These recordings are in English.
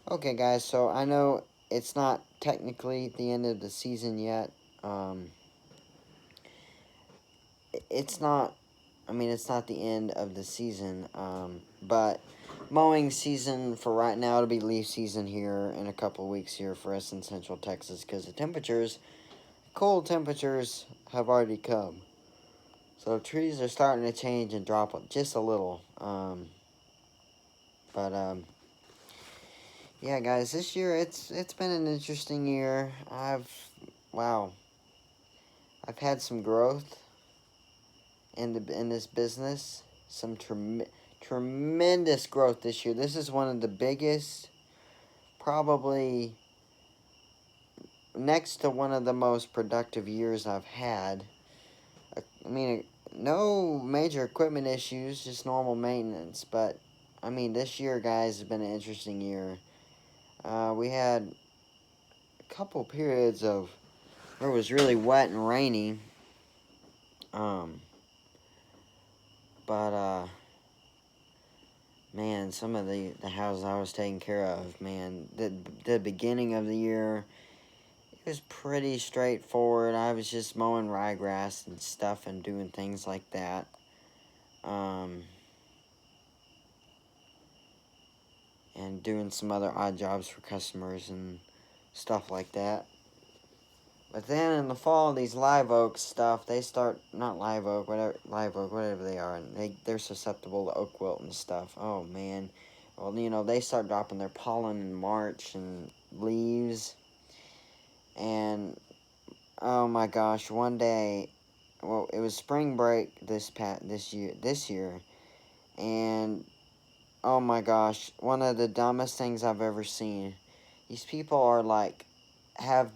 Okay, guys, so I know it's not technically the end of the season yet. Um, it's not, it's not the end of the season, but mowing season for right now, it'll be leaf season here in a couple of weeks here for us in Central Texas because the cold temperatures have already come. So trees are starting to change and drop just a little. But yeah, guys, this year it's been an interesting year. Wow, I've had some growth in this business. Some tremendous growth this year. This is one of the biggest, probably next to one of the most productive years I've had. I mean, no major equipment issues, just normal maintenance. But this year, guys, has been an interesting year. We had a couple periods of where it was really wet and rainy. Um, but man, some of the houses I was taking care of, man, the beginning of the year, it was pretty straightforward. I was just mowing ryegrass and stuff and doing things like that. Um, and doing some other odd jobs for customers and stuff like that. But then in the fall, these live oak stuff, they start, not live oak, whatever they are, and they're susceptible to oak wilt and stuff. Oh, man. Well, they start dropping their pollen in March and leaves. And, oh my gosh, one day, well, it was spring break this year, and, oh my gosh, one of the dumbest things I've ever seen. These people are like,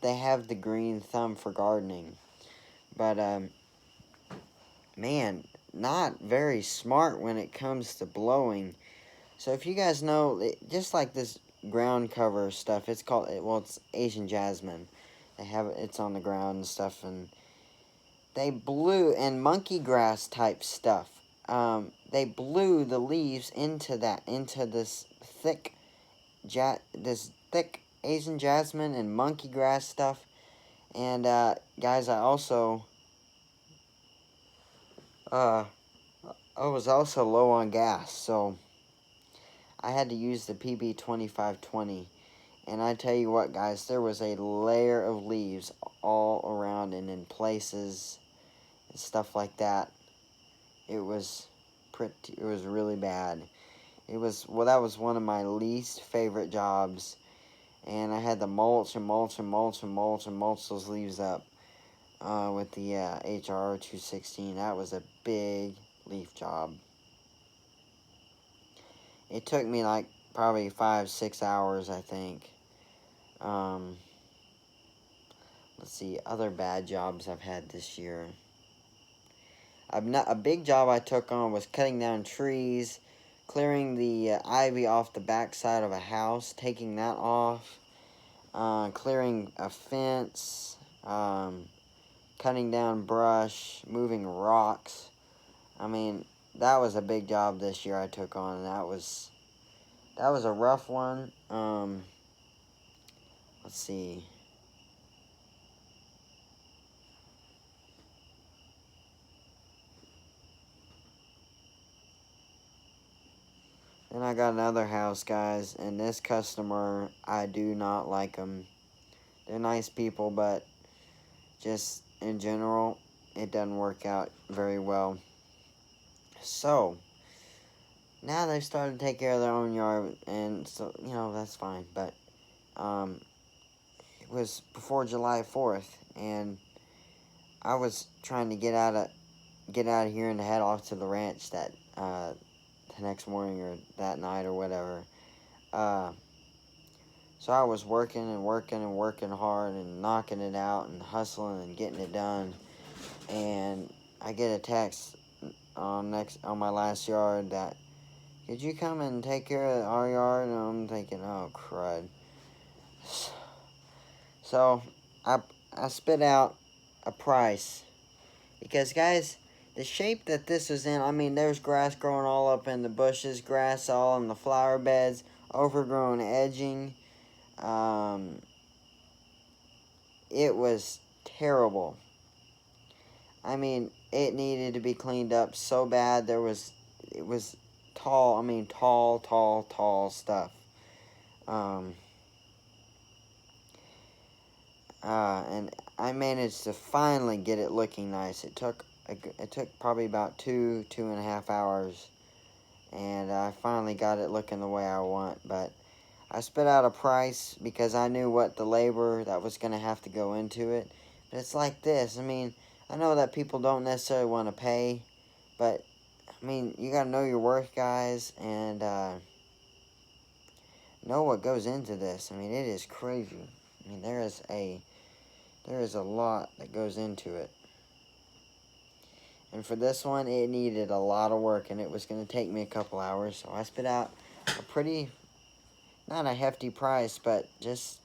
they have the green thumb for gardening. But, man, not very smart when it comes to blowing. So if you guys know, just like this ground cover stuff, it's Asian jasmine. It's on the ground and stuff, and they blew, and monkey grass type stuff. They blew the leaves into this thick Asian jasmine and monkey grass stuff. And guys, uh, I was also low on gas, so I had to use the PB 2520. And I tell you what, guys, there was a layer of leaves all around and in places and stuff like that. It was it was really bad. That was one of my least favorite jobs. And I had to mulch and mulch and mulch and mulch and mulch those leaves up with the HR 216. That was a big leaf job. It took me like probably 5-6 hours, I think. Um, let's see, other bad jobs I've had this year. A big job I took on was cutting down trees, clearing the ivy off the backside of a house, taking that off, clearing a fence, cutting down brush, moving rocks. That was a big job this year I took on, and that was a rough one. Let's see. Then I got another house, guys, and this customer, I do not like them. They're nice people, but just in general, it doesn't work out very well. So, now they've started to take care of their own yard, and so, that's fine. But, it was before July 4th, and I was trying to get out of here and head off to the ranch the next morning or that night or whatever. So I was working and working and working hard and knocking it out and hustling and getting it done. And I get a text on my last yard that, could you come and take care of our yard? And I'm thinking, oh crud. So I spit out a price because, guys, the shape that this is in, there's grass growing all up in the bushes, grass all in the flower beds, overgrown edging. It was terrible. I mean, it needed to be cleaned up so bad. It was tall. I mean, tall stuff. Um, and I managed to finally get it looking nice. It took probably about 2.5 hours, and I finally got it looking the way I want. But I spit out a price because I knew what the labor that was going to have to go into it. But it's like this. I mean, I know that people don't necessarily want to pay, but I mean, you got to know your worth, guys, and know what goes into this. I mean, it is crazy. I mean, there is a lot that goes into it. And for this one, it needed a lot of work, and it was going to take me a couple hours. So I spit out a pretty, not a hefty price, but just,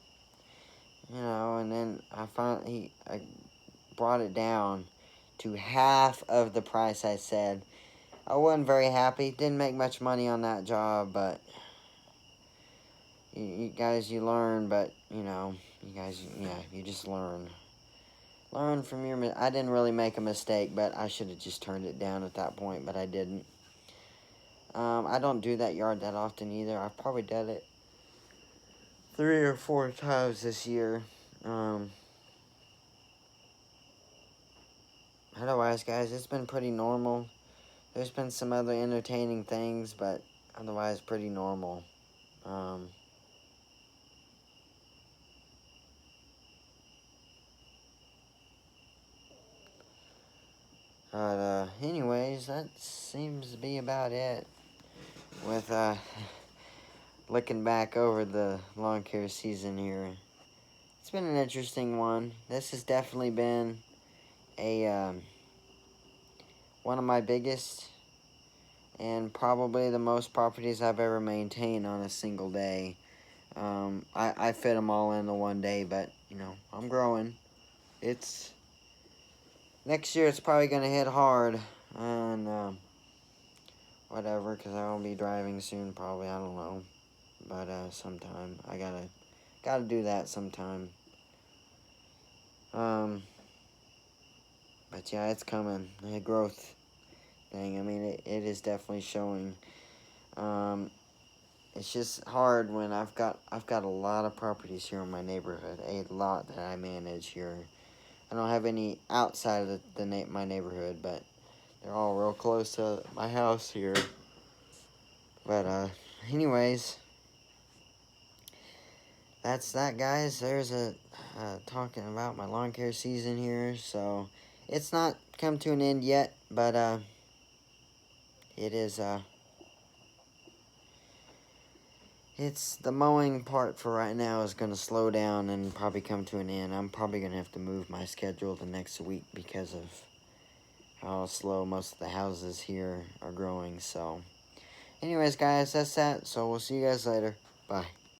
and then I brought it down to half of the price I said. I wasn't very happy. Didn't make much money on that job, but you guys, you learn, but, you guys, you just learn. Learn from I didn't really make a mistake, but I should have just turned it down at that point, but I didn't. I don't do that yard that often either. I've probably done it 3 or 4 times this year. Otherwise, guys, it's been pretty normal. There's been some other entertaining things, but otherwise pretty normal. Anyways, that seems to be about it with looking back over the lawn care season here. It's been an interesting one. This has definitely been a one of my biggest and probably the most properties I've ever maintained on a single day. I fit them all in the one day, but I'm growing. It's next year. It's probably gonna hit hard, and whatever, because I won't be driving soon. Probably, I don't know, but sometime I gotta do that sometime. But yeah, it's coming. The growth thing. I mean, it is definitely showing. It's just hard when I've got a lot of properties here in my neighborhood. A lot that I manage here. I don't have any outside of my neighborhood, but they're all real close to my house here. But anyways, that's that, guys. There's talking about my lawn care season here. So it's not come to an end yet, but it is it's the mowing part for right now is going to slow down and probably come to an end. I'm probably going to have to move my schedule the next week because of how slow most of the houses here are growing. So anyways, guys, that's that. So we'll see you guys later. Bye.